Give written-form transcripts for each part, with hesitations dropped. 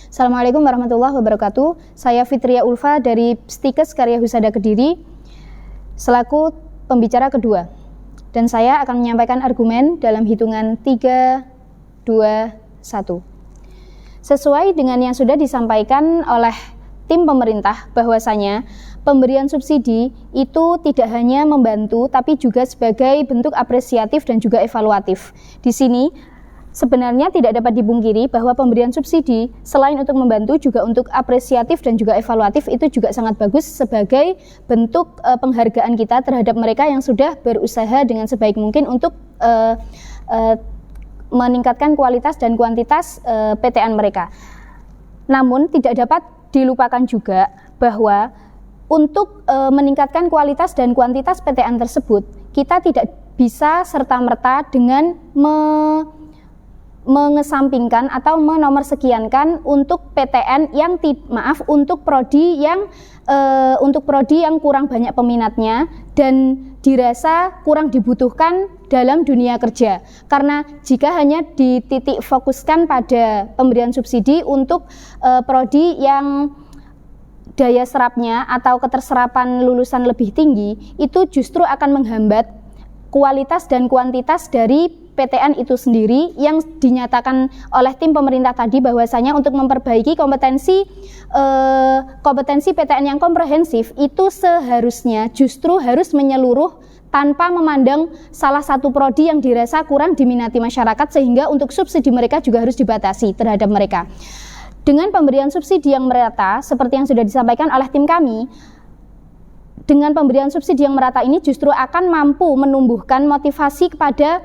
Assalamualaikum warahmatullahi wabarakatuh. Saya Fitria Ulfa dari Stikes Karya Husada Kediri selaku pembicara kedua. Dan saya akan menyampaikan argumen dalam hitungan 3, 2, 1. Sesuai dengan yang sudah disampaikan oleh tim pemerintah bahwasanya pemberian subsidi itu tidak hanya membantu tapi juga sebagai bentuk apresiatif dan juga evaluatif. Di sini sebenarnya tidak dapat dipungkiri bahwa pemberian subsidi selain untuk membantu juga untuk apresiatif dan juga evaluatif itu juga sangat bagus sebagai bentuk penghargaan kita terhadap mereka yang sudah berusaha dengan sebaik mungkin untuk meningkatkan kualitas dan kuantitas PTN mereka. Namun tidak dapat dilupakan juga bahwa untuk meningkatkan kualitas dan kuantitas PTN tersebut, kita tidak bisa serta-merta dengan mengesampingkan atau menomorssekiankan untuk PTN yang untuk prodi yang kurang banyak peminatnya dan dirasa kurang dibutuhkan dalam dunia kerja. Karena jika hanya dititik fokuskan pada pemberian subsidi untuk prodi yang daya serapnya atau keterserapan lulusan lebih tinggi, itu justru akan menghambat kualitas dan kuantitas dari PTN itu sendiri yang dinyatakan oleh tim pemerintah tadi bahwasanya untuk memperbaiki kompetensi PTN yang komprehensif itu seharusnya justru harus menyeluruh tanpa memandang salah satu prodi yang dirasa kurang diminati masyarakat, sehingga untuk subsidi mereka juga harus dibatasi terhadap mereka. Dengan pemberian subsidi yang merata, seperti yang sudah disampaikan oleh tim kami, dengan pemberian subsidi yang merata ini justru akan mampu menumbuhkan motivasi kepada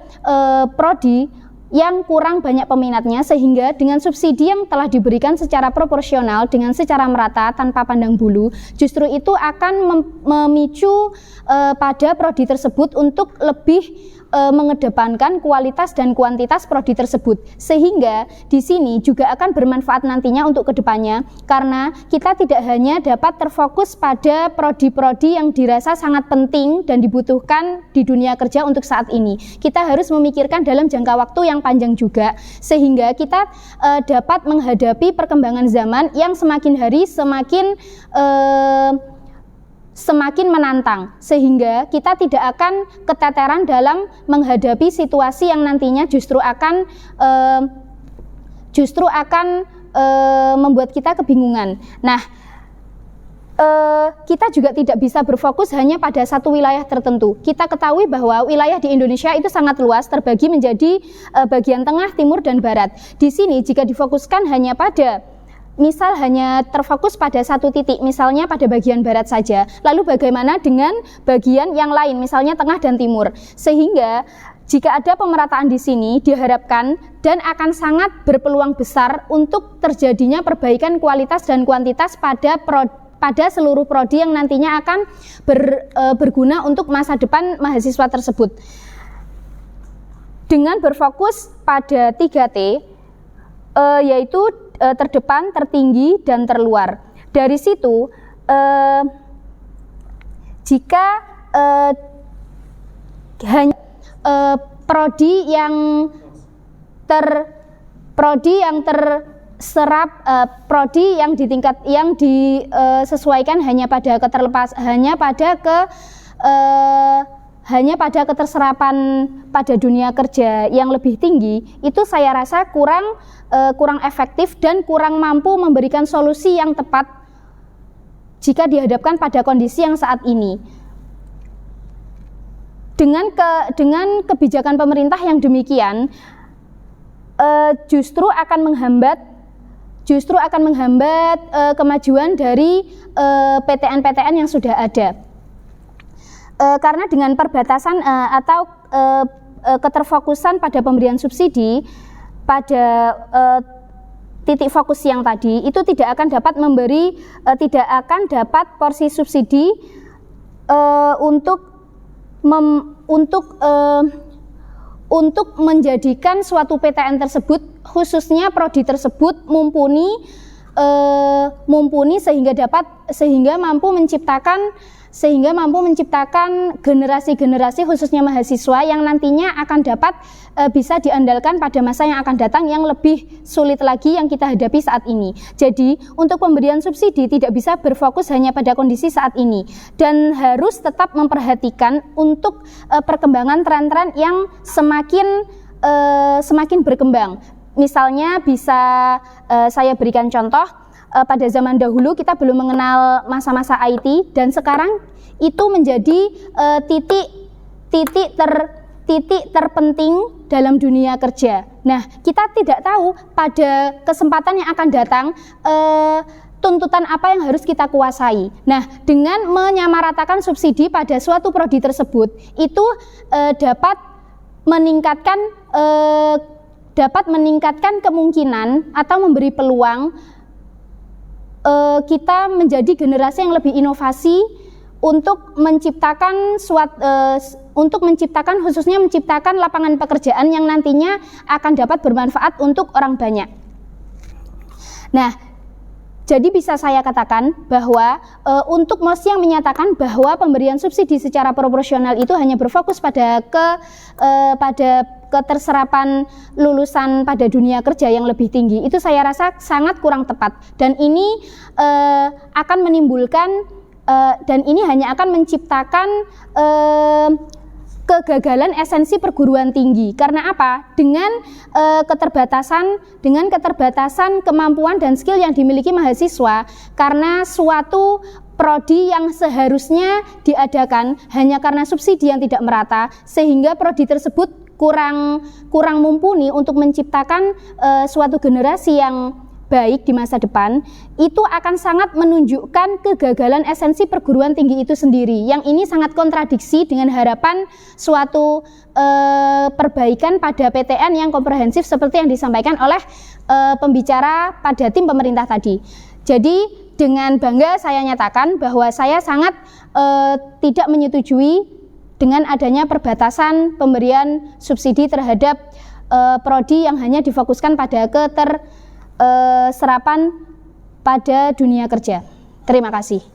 prodi yang kurang banyak peminatnya, sehingga dengan subsidi yang telah diberikan secara proporsional dengan secara merata tanpa pandang bulu, justru itu akan memicu pada prodi tersebut untuk lebih mengedepankan kualitas dan kuantitas prodi tersebut, sehingga di sini juga akan bermanfaat nantinya untuk kedepannya, karena kita tidak hanya dapat terfokus pada prodi-prodi yang dirasa sangat penting dan dibutuhkan di dunia kerja untuk saat ini. Kita harus memikirkan dalam jangka waktu yang panjang juga, sehingga kita dapat menghadapi perkembangan zaman yang semakin hari semakin menantang, sehingga kita tidak akan keteteran dalam menghadapi situasi yang nantinya justru akan membuat kita kebingungan. Nah, kita juga tidak bisa berfokus hanya pada satu wilayah tertentu. Kita ketahui bahwa wilayah di Indonesia itu sangat luas, terbagi menjadi bagian tengah, timur, dan barat. Di sini jika difokuskan hanya terfokus pada satu titik, misalnya pada bagian barat saja, lalu bagaimana dengan bagian yang lain, misalnya tengah dan timur, sehingga jika ada pemerataan di sini diharapkan dan akan sangat berpeluang besar untuk terjadinya perbaikan kualitas dan kuantitas pada seluruh prodi yang nantinya akan berguna untuk masa depan mahasiswa tersebut. Dengan berfokus pada 3T, yaitu terdepan, tertinggi, dan terluar. Dari situ, jika hanya prodi yang terserap, prodi yang disesuaikan hanya pada keterserapan pada dunia kerja yang lebih tinggi, itu saya rasa kurang efektif dan kurang mampu memberikan solusi yang tepat jika dihadapkan pada kondisi yang saat ini. Dengan kebijakan pemerintah yang demikian, justru akan menghambat kemajuan dari PTN-PTN yang sudah ada. Karena dengan perbatasan atau keterfokusan pada pemberian subsidi pada titik fokus yang tadi, itu tidak akan dapat porsi subsidi untuk menjadikan suatu PTN tersebut, khususnya prodi tersebut, mumpuni mumpuni sehingga mampu menciptakan generasi-generasi khususnya mahasiswa yang nantinya akan dapat bisa diandalkan pada masa yang akan datang yang lebih sulit lagi yang kita hadapi saat ini. Jadi untuk pemberian subsidi tidak bisa berfokus hanya pada kondisi saat ini dan harus tetap memperhatikan untuk perkembangan tren-tren yang semakin berkembang. Misalnya bisa saya berikan contoh, pada zaman dahulu kita belum mengenal masa-masa IT dan sekarang itu menjadi titik terpenting dalam dunia kerja. Nah, kita tidak tahu pada kesempatan yang akan datang tuntutan apa yang harus kita kuasai. Nah, dengan menyamaratakan subsidi pada suatu prodi tersebut itu dapat meningkatkan kemungkinan atau memberi peluang kita menjadi generasi yang lebih inovasi untuk menciptakan lapangan pekerjaan yang nantinya akan dapat bermanfaat untuk orang banyak. Nah, jadi bisa saya katakan bahwa untuk MOSI yang menyatakan bahwa pemberian subsidi secara proporsional itu hanya berfokus pada keterserapan lulusan pada dunia kerja yang lebih tinggi, itu saya rasa sangat kurang tepat dan ini akan menimbulkan dan ini hanya akan menciptakan kegagalan esensi perguruan tinggi. Karena apa? Dengan keterbatasan kemampuan dan skill yang dimiliki mahasiswa, karena suatu prodi yang seharusnya diadakan hanya karena subsidi yang tidak merata, sehingga prodi tersebut kurang mumpuni untuk menciptakan suatu generasi yang baik di masa depan, itu akan sangat menunjukkan kegagalan esensi perguruan tinggi itu sendiri. Yang ini sangat kontradiksi dengan harapan suatu perbaikan pada PTN yang komprehensif seperti yang disampaikan oleh pembicara pada tim pemerintah tadi. Jadi dengan bangga saya nyatakan bahwa saya sangat tidak menyetujui dengan adanya perbatasan pemberian subsidi terhadap prodi yang hanya difokuskan pada serapan pada dunia kerja. Terima kasih.